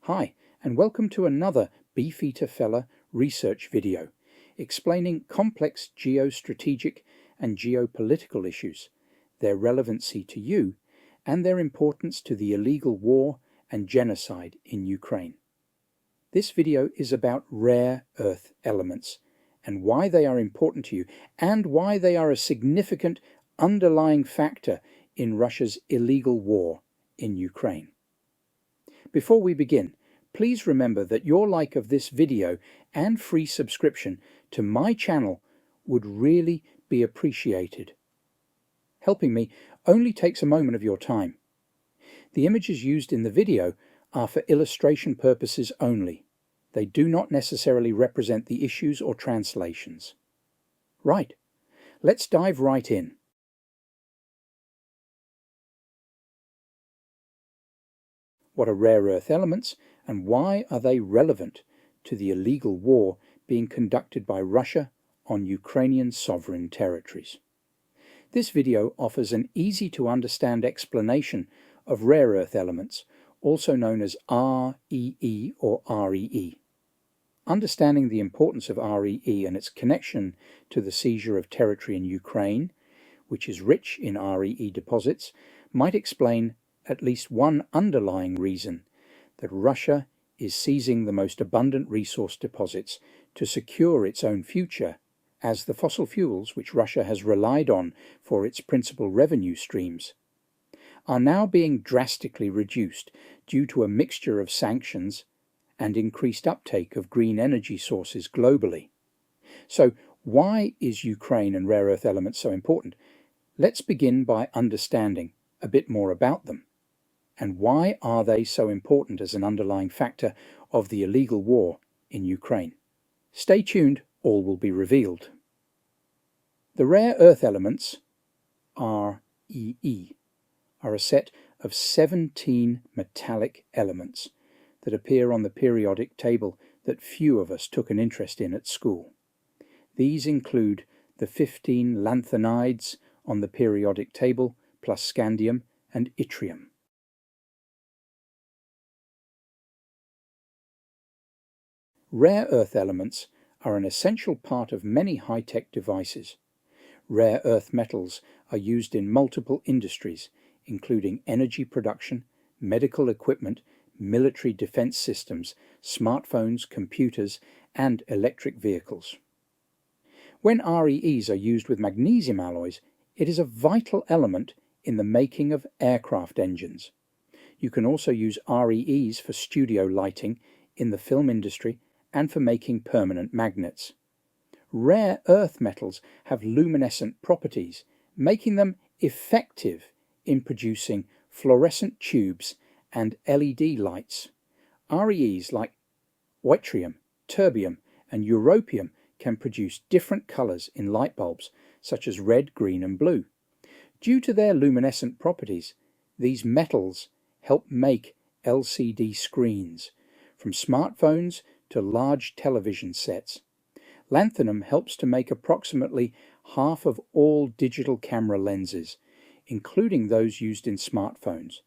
Hi, and welcome to another Beefeater fella research video explaining complex geostrategic and geopolitical issues, their relevancy to you, and their importance to the illegal war and genocide in Ukraine. This video is about rare earth elements and why they are important to you and why they are a significant underlying factor in Russia's illegal war in Ukraine. Before we begin, please remember that your like of this video and free subscription to my channel would really be appreciated. Helping me only takes a moment of your time. The images used in the video are for illustration purposes only. They do not necessarily represent the issues or translations. Right, let's dive right in. What are rare earth elements and why are they relevant to the illegal war being conducted by Russia on Ukrainian sovereign territories? This video offers an easy-to-understand explanation of rare earth elements, also known as REE or REE. Understanding the importance of REE and its connection to the seizure of territory in Ukraine, which is rich in REE deposits, might explain at least one underlying reason that Russia is seizing the most abundant resource deposits to secure its own future, as the fossil fuels which Russia has relied on for its principal revenue streams are now being drastically reduced due to a mixture of sanctions and increased uptake of green energy sources globally. So why is Ukraine and rare earth elements so important? Let's begin by understanding a bit more about them. And why are they so important as an underlying factor of the illegal war in Ukraine? Stay tuned, all will be revealed. The rare earth elements, REE, are a set of 17 metallic elements that appear on the periodic table that few of us took an interest in at school. These include the 15 lanthanides on the periodic table, plus scandium and yttrium. Rare earth elements are an essential part of many high-tech devices. Rare earth metals are used in multiple industries, including energy production, medical equipment, military defense systems, smartphones, computers, and electric vehicles. When REEs are used with magnesium alloys, it is a vital element in the making of aircraft engines. You can also use REEs for studio lighting in the film industry and for making permanent magnets. Rare earth metals have luminescent properties, making them effective in producing fluorescent tubes and LED lights. REEs like yttrium, terbium, and europium can produce different colors in light bulbs, such as red, green, and blue. Due to their luminescent properties, these metals help make LCD screens, from smartphones to large television sets. Lanthanum helps to make approximately half of all digital camera lenses, including those used in smartphones.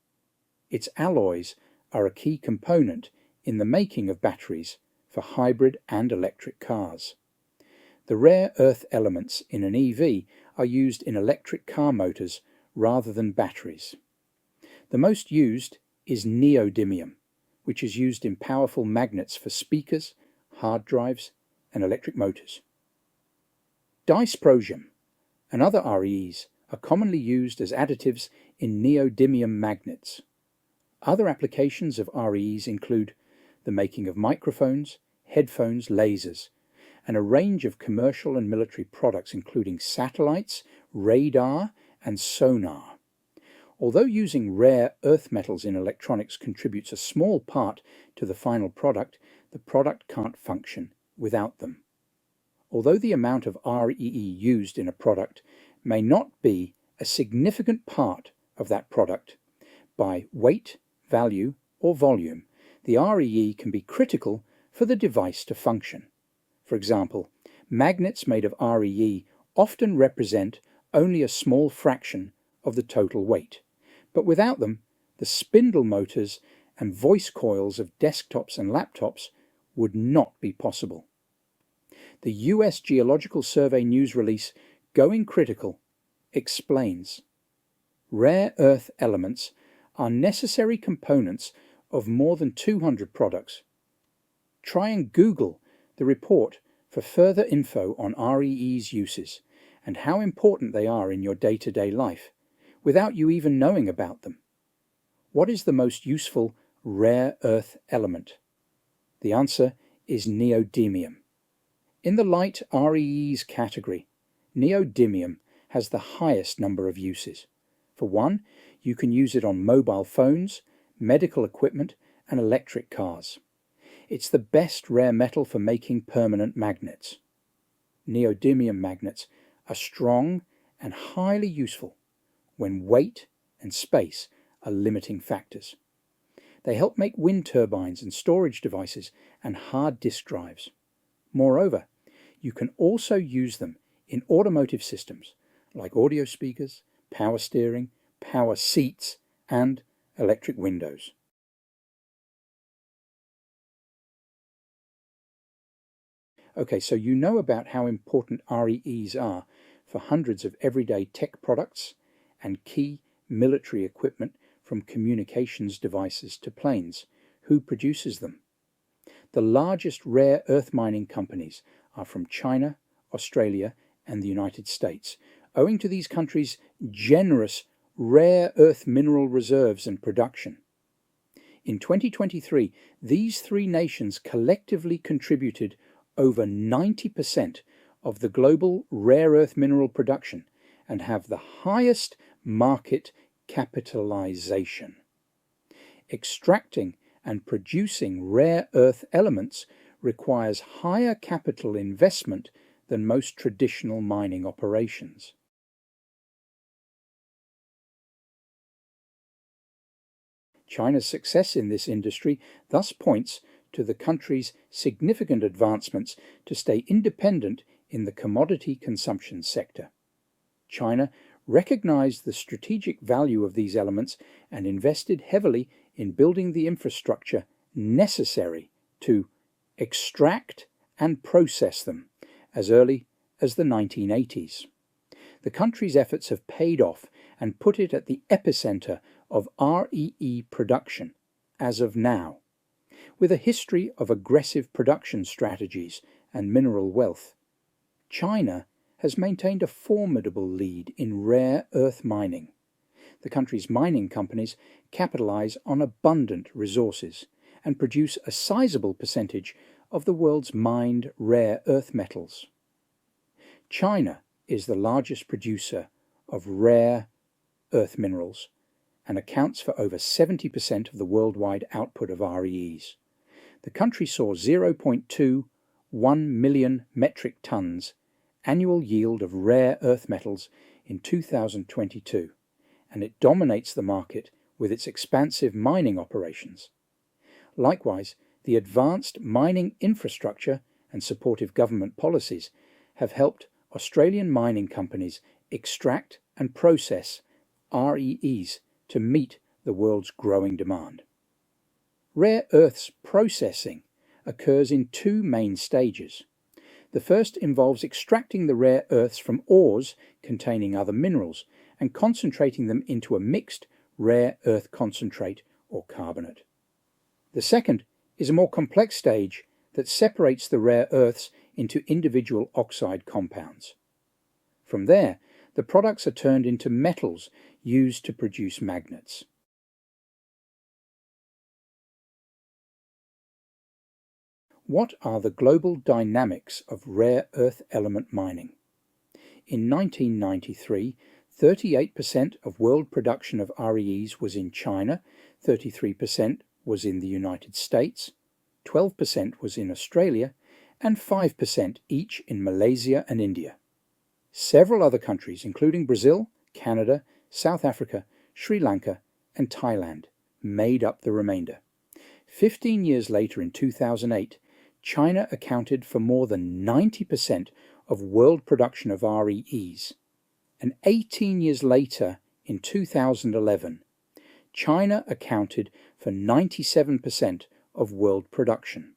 Its alloys are a key component in the making of batteries for hybrid and electric cars. The rare earth elements in an EV are used in electric car motors rather than batteries. The most used is neodymium, which is used in powerful magnets for speakers, hard drives, and electric motors. Dysprosium and other REEs are commonly used as additives in neodymium magnets. Other applications of REEs include the making of microphones, headphones, lasers, and a range of commercial and military products including satellites, radar, and sonar. Although using rare earth metals in electronics contributes a small part to the final product, the product can't function without them. Although the amount of REE used in a product may not be a significant part of that product, by weight, value, or volume, the REE can be critical for the device to function. For example, magnets made of REE often represent only a small fraction of the total weight, but without them, the spindle motors and voice coils of desktops and laptops would not be possible. The US Geological Survey news release, Going Critical, explains rare earth elements are necessary components of more than 200 products. Try and Google the report for further info on REE's uses and how important they are in your day-to-day life, without you even knowing about them. What is the most useful rare earth element? The answer is neodymium. In the light REE's category, neodymium has the highest number of uses. For one, you can use it on mobile phones, medical equipment, and electric cars. It's the best rare metal for making permanent magnets. Neodymium magnets are strong and highly useful when weight and space are limiting factors. They help make wind turbines and storage devices and hard disk drives. Moreover, you can also use them in automotive systems like audio speakers, power steering, power seats, and electric windows. Okay, so you know about how important REEs are for hundreds of everyday tech products and key military equipment, from communications devices to planes. Who produces them? The largest rare earth mining companies are from China, Australia, and the United States, owing to these countries' generous rare earth mineral reserves and production. In 2023, these three nations collectively contributed over 90% of the global rare earth mineral production and have the highest market capitalization. Extracting and producing rare earth elements requires higher capital investment than most traditional mining operations. China's success in this industry thus points to the country's significant advancements to stay independent in the commodity consumption sector. China recognized the strategic value of these elements and invested heavily in building the infrastructure necessary to extract and process them as early as the 1980s. The country's efforts have paid off and put it at the epicenter of REE production as of now. With a history of aggressive production strategies and mineral wealth, China has maintained a formidable lead in rare earth mining. The country's mining companies capitalize on abundant resources and produce a sizable percentage of the world's mined rare earth metals. China is the largest producer of rare earth minerals and accounts for over 70% of the worldwide output of REEs. The country saw 0.21 million metric tons annual yield of rare earth metals in 2022, and it dominates the market with its expansive mining operations. Likewise, the advanced mining infrastructure and supportive government policies have helped Australian mining companies extract and process REEs to meet the world's growing demand. Rare earths processing occurs in two main stages. The first involves extracting the rare earths from ores containing other minerals and concentrating them into a mixed rare earth concentrate or carbonate. The second is a more complex stage that separates the rare earths into individual oxide compounds. From there, the products are turned into metals used to produce magnets. What are the global dynamics of rare earth element mining? In 1993, 38% of world production of REEs was in China, 33% was in the United States, 12% was in Australia, and 5% each in Malaysia and India. Several other countries, including Brazil, Canada, South Africa, Sri Lanka, and Thailand, made up the remainder. 15 years later, in 2008, China accounted for more than 90% of world production of REEs. And 18 years later, in 2011, China accounted for 97% of world production.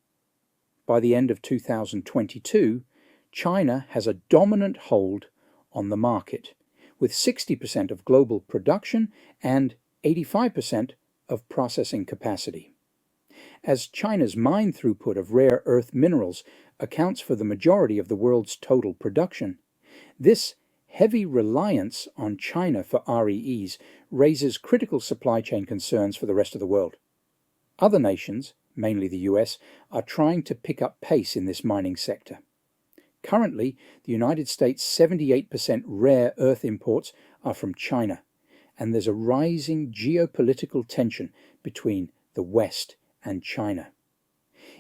By the end of 2022, China has a dominant hold on the market, with 60% of global production and 85% of processing capacity. As China's mine throughput of rare earth minerals accounts for the majority of the world's total production, this heavy reliance on China for REEs raises critical supply chain concerns for the rest of the world. Other nations, mainly the US, are trying to pick up pace in this mining sector. Currently, the United States' 78% rare earth imports are from China, and there's a rising geopolitical tension between the West and China.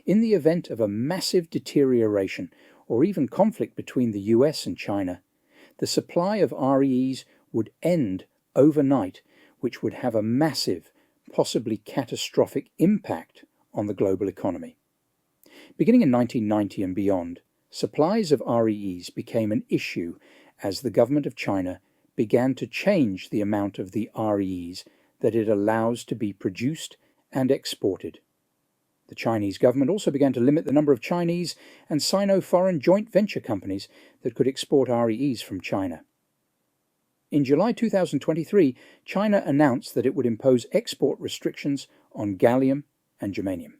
In the event of a massive deterioration or even conflict between the US and China, the supply of REEs would end overnight, which would have a massive, possibly catastrophic impact on the global economy. Beginning in 1990 and beyond, supplies of REEs became an issue as the government of China began to change the amount of the REEs that it allows to be produced and exported. The Chinese government also began to limit the number of Chinese and Sino-foreign joint venture companies that could export REEs from China. In July 2023, China announced that it would impose export restrictions on gallium and germanium.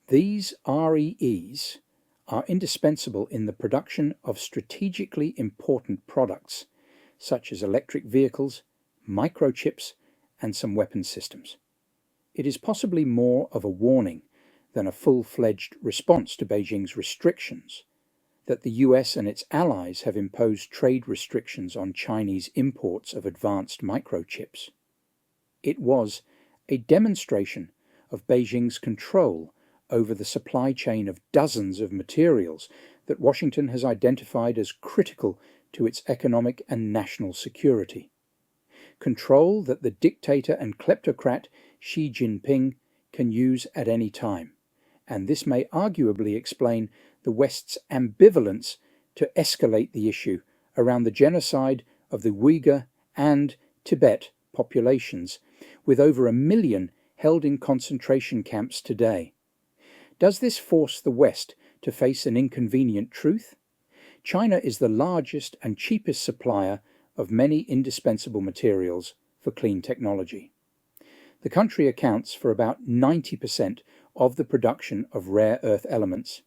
These REEs are indispensable in the production of strategically important products, such as electric vehicles, microchips, and some weapons systems. It is possibly more of a warning than a full-fledged response to Beijing's restrictions that the US and its allies have imposed trade restrictions on Chinese imports of advanced microchips. It was a demonstration of Beijing's control over the supply chain of dozens of materials that Washington has identified as critical to its economic and national security. Control that the dictator and kleptocrat Xi Jinping can use at any time, and this may arguably explain the West's ambivalence to escalate the issue around the genocide of the Uyghur and Tibet populations, with over 1 million held in concentration camps today. Does this force the West to face an inconvenient truth? China is the largest and cheapest supplier of many indispensable materials for clean technology. The country accounts for about 90% of the production of rare earth elements,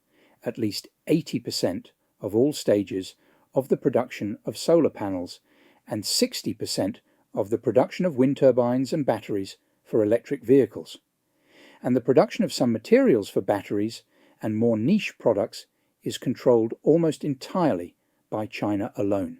at least 80% of all stages of the production of solar panels, and 60% of the production of wind turbines and batteries for electric vehicles. And the production of some materials for batteries and more niche products is controlled almost entirely by China alone.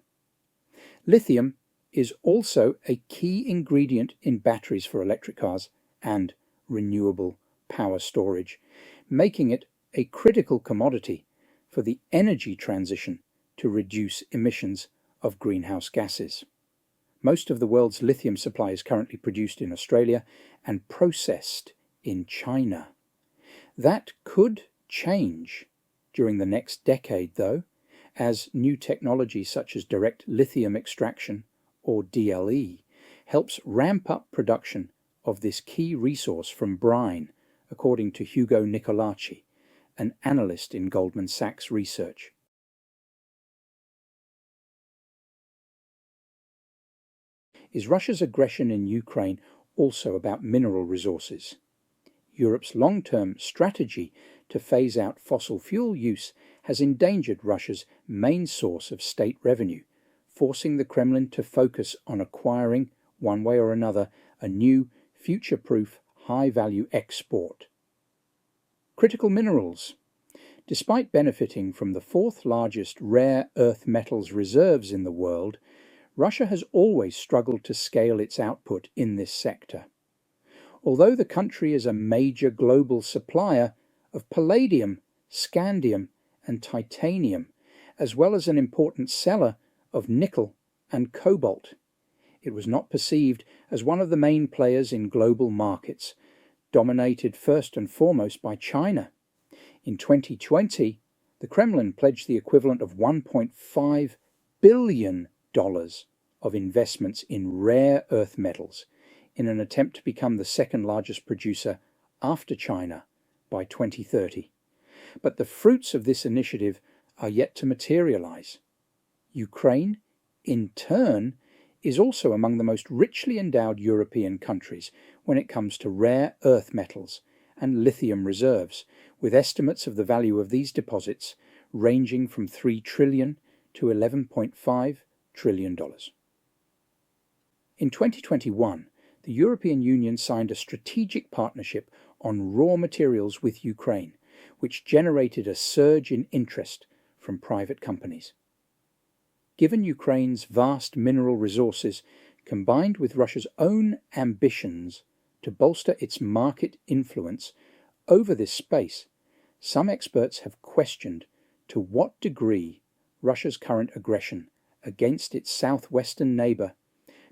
Lithium is also a key ingredient in batteries for electric cars and renewable power storage, making it a critical commodity for the energy transition to reduce emissions of greenhouse gases. Most of the world's lithium supply is currently produced in Australia and processed in China. That could change during the next decade, though, as new technology such as direct lithium extraction, or DLE, helps ramp up production of this key resource from brine, according to Hugo Nicolacci, an analyst in Goldman Sachs Research. Is Russia's aggression in Ukraine also about mineral resources? Europe's long-term strategy to phase out fossil fuel use has endangered Russia's main source of state revenue, forcing the Kremlin to focus on acquiring, one way or another, a new, future-proof, high-value export. Critical minerals. Despite benefiting from the fourth largest rare earth metals reserves in the world, Russia has always struggled to scale its output in this sector. Although the country is a major global supplier of palladium, scandium, and titanium, as well as an important seller of nickel and cobalt, it was not perceived as one of the main players in global markets, dominated first and foremost by China. In 2020, the Kremlin pledged the equivalent of $1.5 billion of investments in rare earth metals, in an attempt to become the second largest producer after China by 2030. But the fruits of this initiative are yet to materialize. Ukraine, in turn, is also among the most richly endowed European countries when it comes to rare earth metals and lithium reserves, with estimates of the value of these deposits ranging from $3 trillion to $11.5 trillion. In 2021, the European Union signed a strategic partnership on raw materials with Ukraine, which generated a surge in interest from private companies. Given Ukraine's vast mineral resources, combined with Russia's own ambitions to bolster its market influence over this space, some experts have questioned to what degree Russia's current aggression against its southwestern neighbour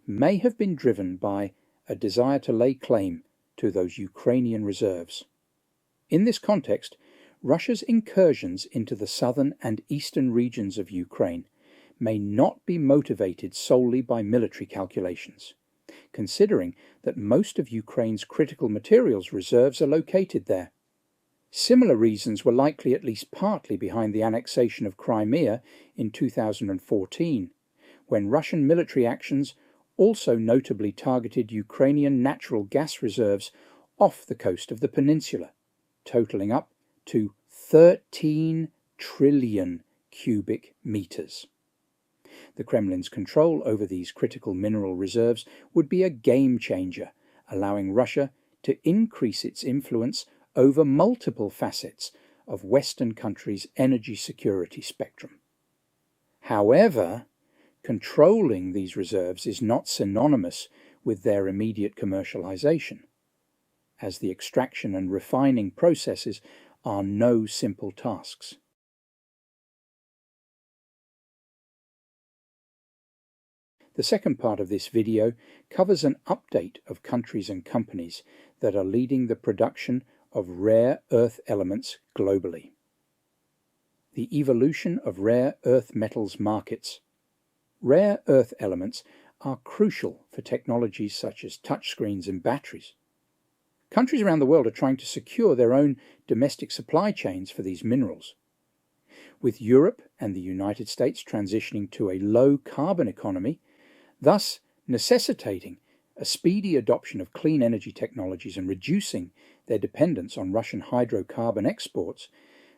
may have been driven by a desire to lay claim to those Ukrainian reserves. In this context, Russia's incursions into the southern and eastern regions of Ukraine may not be motivated solely by military calculations, considering that most of Ukraine's critical materials reserves are located there. Similar reasons were likely at least partly behind the annexation of Crimea in 2014, when Russian military actions also notably targeted Ukrainian natural gas reserves off the coast of the peninsula, totaling up to 13 trillion cubic meters. The Kremlin's control over these critical mineral reserves would be a game changer, allowing Russia to increase its influence over multiple facets of Western countries' energy security spectrum. However, controlling these reserves is not synonymous with their immediate commercialization, as the extraction and refining processes are no simple tasks. The second part of this video covers an update of countries and companies that are leading the production of rare earth elements globally. The evolution of rare earth metals markets. Rare earth elements are crucial for technologies such as touchscreens and batteries. Countries around the world are trying to secure their own domestic supply chains for these minerals. With Europe and the United States transitioning to a low-carbon economy, thus necessitating a speedy adoption of clean energy technologies and reducing their dependence on Russian hydrocarbon exports,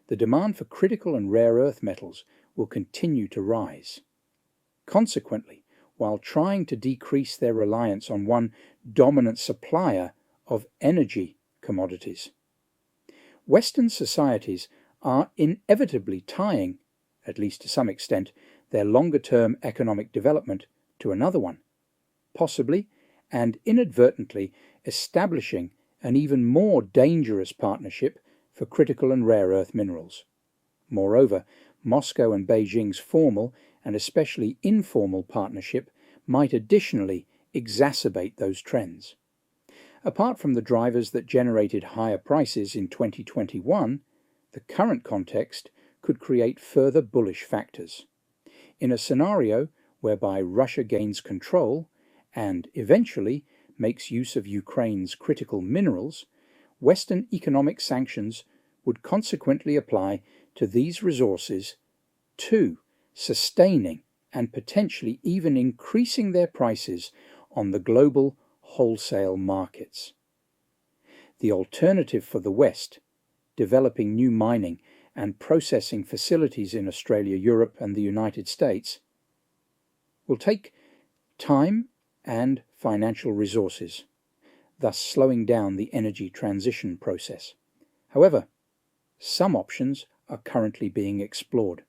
the demand for critical and rare earth metals will continue to rise. Consequently, while trying to decrease their reliance on one dominant supplier of energy commodities, Western societies are inevitably tying, at least to some extent, their longer-term economic development to another one, possibly and inadvertently establishing an even more dangerous partnership for critical and rare earth minerals. Moreover, Moscow and Beijing's formal and especially informal partnership might additionally exacerbate those trends. Apart from the drivers that generated higher prices in 2021, the current context could create further bullish factors. In a scenario whereby Russia gains control and eventually makes use of Ukraine's critical minerals, Western economic sanctions would consequently apply to these resources too, sustaining and potentially even increasing their prices on the global wholesale markets. The alternative for the West, developing new mining and processing facilities in Australia, Europe, and the United States, will take time and financial resources, thus slowing down the energy transition process. However, some options are currently being explored.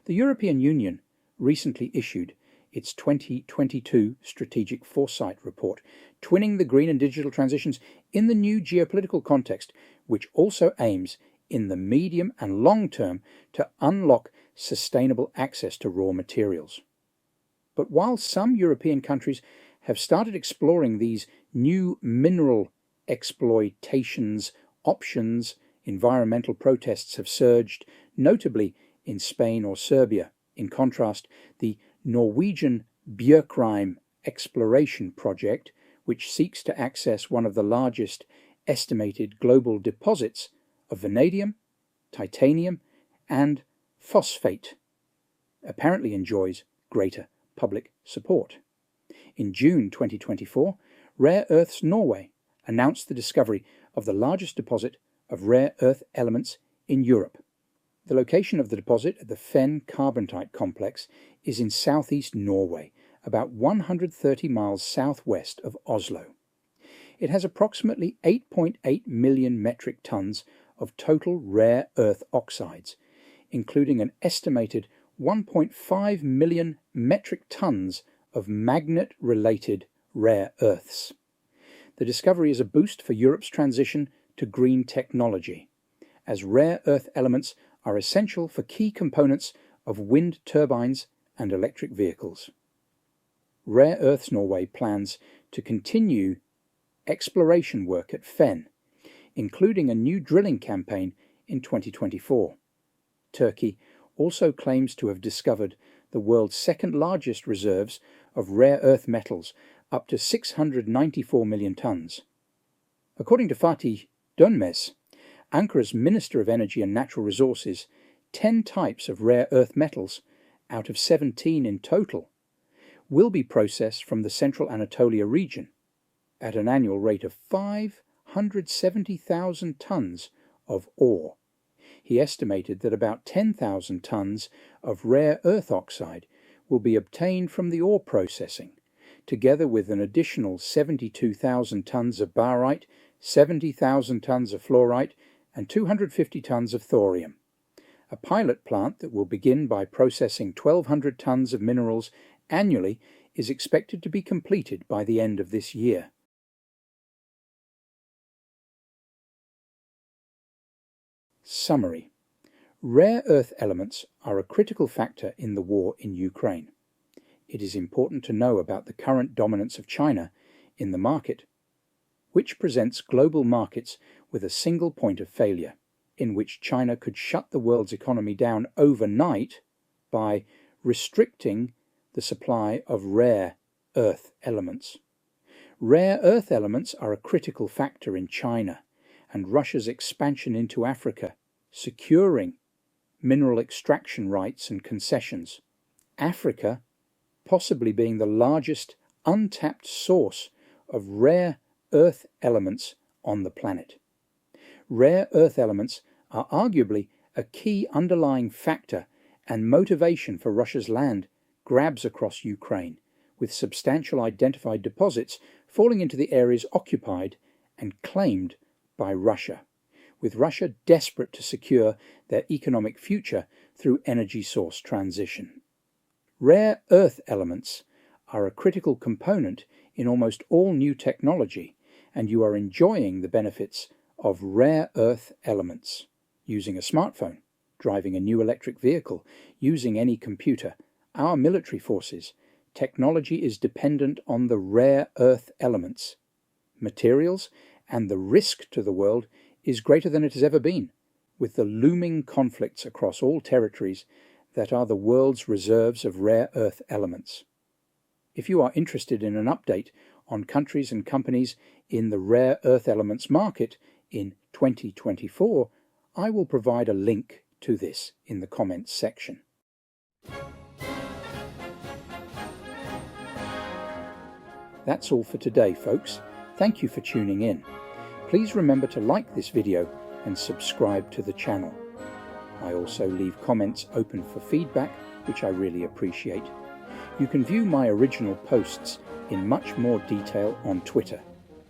The European Union recently issued its 2022 Strategic Foresight Report, twinning the green and digital transitions in the new geopolitical context, which also aims in the medium and long term to unlock sustainable access to raw materials. But while some European countries have started exploring these new mineral exploitations options, environmental protests have surged, notably in Spain or Serbia. In contrast, the Norwegian Bjørkreim exploration project, which seeks to access one of the largest estimated global deposits of vanadium, titanium, and phosphate, apparently enjoys greater public support. In June 2024, Rare Earths Norway announced the discovery of the largest deposit of rare earth elements in Europe. The location of the deposit at the Fen carbonatite complex is in southeast Norway, about 130 miles southwest of Oslo. It has approximately 8.8 million metric tons of total rare earth oxides, including an estimated 1.5 million metric tons of magnet-related rare earths. The discovery is a boost for Europe's transition to green technology, as rare earth elements are essential for key components of wind turbines and electric vehicles. Rare Earths Norway plans to continue exploration work at Fen, including a new drilling campaign in 2024. Turkey also claims to have discovered the world's second largest reserves of rare earth metals, up to 694 million tons. According to Fatih Dönmez, Ankara's Minister of Energy and Natural Resources, 10 types of rare earth metals, out of 17 in total, will be processed from the Central Anatolia region at an annual rate of 570,000 tons of ore. He estimated that about 10,000 tons of rare earth oxide will be obtained from the ore processing, together with an additional 72,000 tons of barite, 70,000 tons of fluorite, and 250 tons of thorium. A pilot plant that will begin by processing 1,200 tons of minerals annually is expected to be completed by the end of this year. Summary. Rare earth elements are a critical factor in the war in Ukraine. It is important to know about the current dominance of China in the market, which presents global markets with a single point of failure, in which China could shut the world's economy down overnight by restricting the supply of rare earth elements. Rare earth elements are a critical factor in China and Russia's expansion into Africa, securing mineral extraction rights and concessions. Africa possibly being the largest untapped source of rare earth elements on the planet. Rare earth elements are arguably a key underlying factor and motivation for Russia's land grabs across Ukraine, with substantial identified deposits falling into the areas occupied and claimed by Russia, with Russia desperate to secure their economic future through energy source transition. Rare earth elements are a critical component in almost all new technology, and you are enjoying the benefits of rare earth elements. Using a smartphone, driving a new electric vehicle, using any computer, our military forces, technology is dependent on the rare earth elements. Materials and the risk to the world is greater than it has ever been, with the looming conflicts across all territories that are the world's reserves of rare earth elements. If you are interested in an update on countries and companies in the rare earth elements market in 2024, I will provide a link to this in the comments section. That's all for today, folks. Thank you for tuning in. Please remember to like this video and subscribe to the channel. I also leave comments open for feedback, which I really appreciate. You can view my original posts in much more detail on Twitter.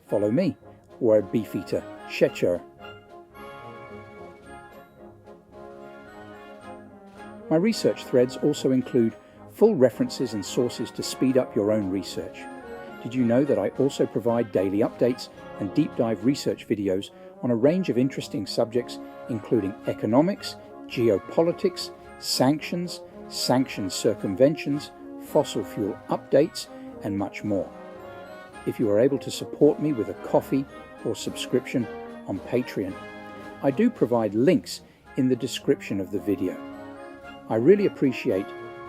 Follow me, or Beefeater Shecher. My research threads also include full references and sources to speed up your own research. Did you know that I also provide daily updates and deep dive research videos on a range of interesting subjects, including economics, geopolitics, sanctions, sanctions circumventions, fossil fuel updates, and much more. If you are able to support me with a coffee or subscription on Patreon, I do provide links in the description of the video. I really appreciate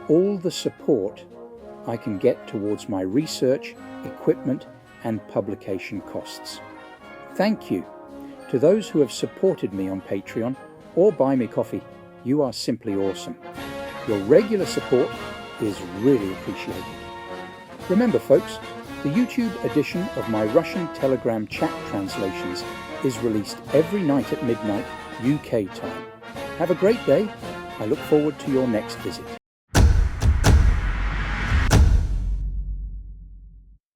all the support I can get towards my research, equipment, and publication costs. Thank you to those who have supported me on Patreon or Buy Me Coffee. You are simply awesome. Your regular support is really appreciated. Remember, folks, the YouTube edition of my Russian Telegram chat translations is released every night at midnight UK time. Have a great day. I look forward to your next visit.